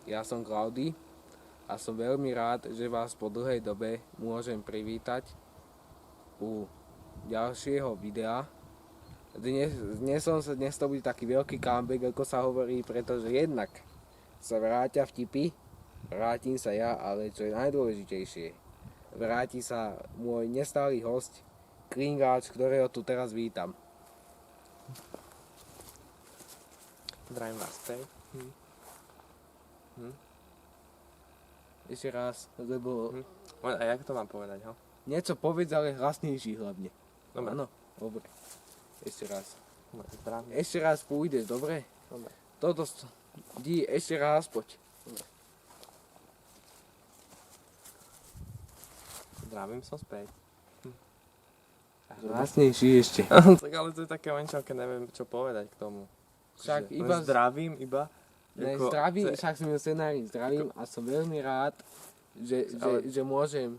ja som Klaudy a som veľmi rád, že vás po dlhej dobe môžem privítať u ďalšieho videa. Dnes to bude taký veľký comeback, ako sa hovorí, pretože jednak sa vrátia vtipy, vrátim sa ja, ale čo je najdôležitejšie, vráti sa môj nestály hosť, Klingáč, ktorého tu teraz vítam. Zdravím vás späť. Ešte raz, lebo... A jak to mám povedať, ho? Niečo povedz, ale hlasnejší hlavne. Dobre. Áno, dobre. Ešte raz. Dobre, zdravím. Ešte raz pôjdeš, dobre? Dobre. Ešte raz, poď. Dobre. Zdravím, som späť. Hlasnejší ešte. Tak ale to je také lenčo, keď neviem, čo povedať k tomu. Však Že iba... zdravím, iba... Ne, Ako- zdravím, to je- však som ju scenári, zdravím a som veľmi rád, že môžem.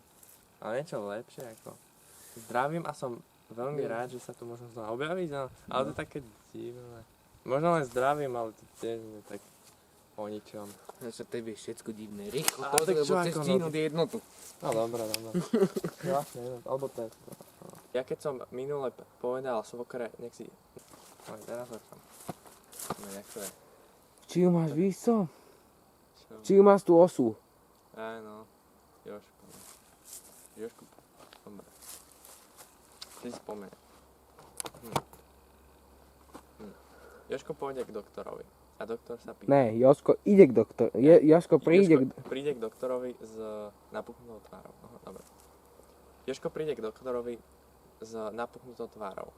Ale niečo lepšie, ako... Zdravím a som veľmi rád, že sa tu môžem znova objaviť, ale to je také divné. Možno len zdravím, ale to tiež nie tak o ničom. Že to je všetko divné. Rýchlo A to, tak lebo čo chceš ako stihnúť jednotu. No dobré. Vlastne, alebo to je to. Ja keď som minule povedal svokre, nech si... No, teraz vrchom. No, jak to je? Či ju máš výso? Čo? Či ju máš tú osu? Aj no, Jožko, dobre. Ty si spomenul. Jožko pôjde k doktorovi a doktor sa pýta. Ne, Jožko ide k doktor. Jožko príde k... Príde k doktorovi s napuchnutou tvárou. Aha, dobre. Jožko príde k doktorovi s napuchnutou tvárou.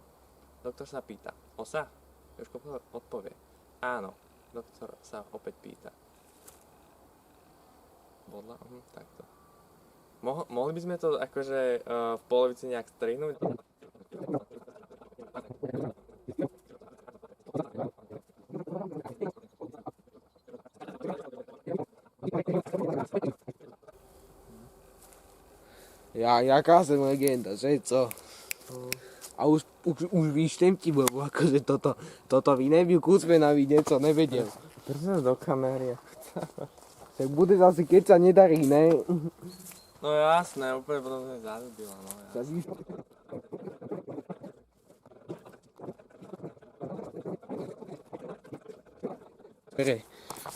Doktor sa pýta. Osa? Jožko odpovie. Áno. Doktor sa opäť pýta. Bodla? Takto. Mohli by sme to akože v polovici nejak strihnúť? Jaká som legenda, že co? A už vyštím ti, lebo akože toto vy nebyl Kucmenovi niečo nevedel. Prečo do kamery? Tak bude zase, keď sa nedarí, ne? No jasné, úplne potom sa zalúbila, no jasné.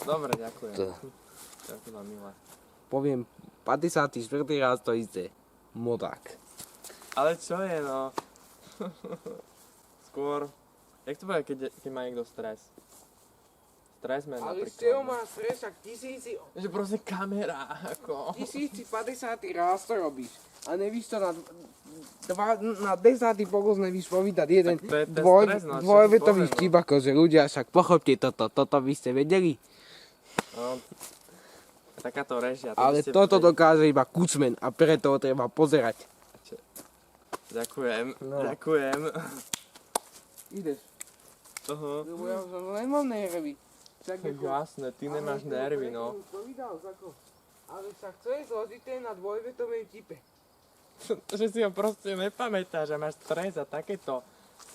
Dobre, ďakujem. Ďakujem vám, milé. Poviem, 54. raz to isté. Modák. Ale čo je, no? Skôr, jak to bude, keď má niekto stres? Stresmen Ale napríklad. z čeho má stres, ak Že proste kamera, ako... 1050. raz to robíš. A nevíš to na 10. pokus nevíš povedať jeden Tak to je ten stres, no, čo ti dvojvetový poviem, no. vtip, akože ľudia, však pochopte toto by ste vedeli. No, takáto režia. Ale toto dokáže iba Kucmen a preto ho treba pozerať. Ďakujem, No. ďakujem. Ideš, Aha. lebo ja som nemám nervy. Však Tak jasné, ty nemáš nervy, no. Ale však to je zložité na dvojvetovej vtipe. Že si ho proste nepamätáš, že máš stres a takéto.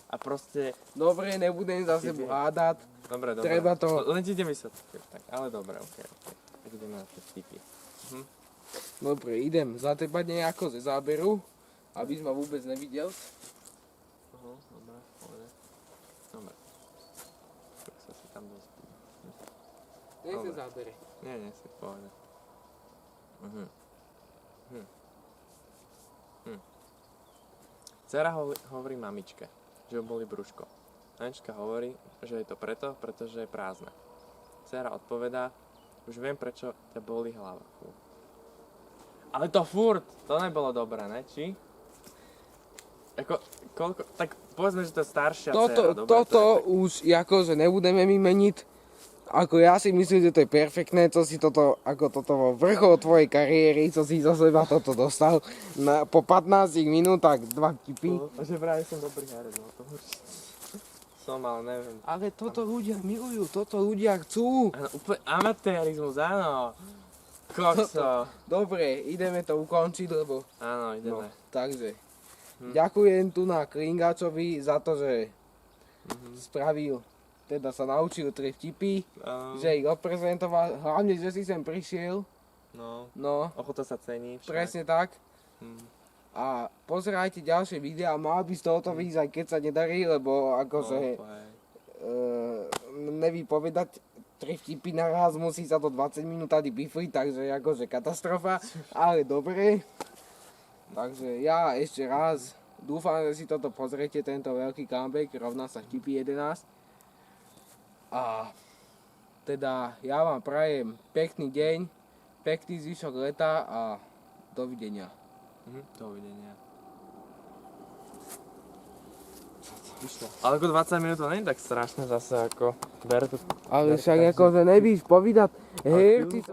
A proste... Dobre, nebudem za sebou hádať. Dobre. Treba to- Len ti idem vysvetliť. Tak, ale dobre, okej. Tak ideme na tie vtipy. Dobre, idem zatepať nejako ze záberu, aby ma vôbec nevidel. Dobre, pohode. Dobre. Tak sa si tam dostal. Nech Dobre. sa zábere. Nie, si v pohode. Dcera hovorí mamičke, že ju boli brúško. Mamička hovorí, že je to pretože je prázdne. Dcera odpovedá, už viem, prečo ťa boli hlava. Fú. Ale to furt, to nebolo dobré, ne? Či? Tak povedzme, že to je staršia dcera, dobre? Toto už akože nebudeme mi meniť. Ako ja si myslím, že to je perfektné, čo si toto vo vrchol tvojej kariéry, čo si zo seba toto dostal po 15 minútach 2 vtipy. Že vraj som dobrý herec, no to určite. Som, ale neviem. Ale toto ľudia milujú, toto ľudia chcú. Áno, úplne amatérizmus, áno. Kokso. Dobre, ideme to ukončiť, lebo... Áno, ideme. Takže, ďakujem tu na Klingáčovi za to, že spravil teda sa naučil 3 vtipy, že ich odprezentoval, hlavne, že si sem prišiel. No, No, ochota sa cení však. presne tak. Hm. A pozerajte ďalšie videá, mal by z tohoto výjsť, aj keď sa nedarí, lebo akože neví povedať 3 vtipy naraz, musí sa to 20 minút tady bifliť, takže akože katastrofa, ale dobre. Takže ja ešte raz dúfam, že si toto pozriete, tento veľký comeback, rovná sa vtipy 11. A teda ja vám prajem pekný deň, pekný zvyšok leta a dovidenia. Dovidenia. Ale ako 20 minút to nie je tak strašné zase ako ber to. Ale však akože nevíš povedať, hej, ty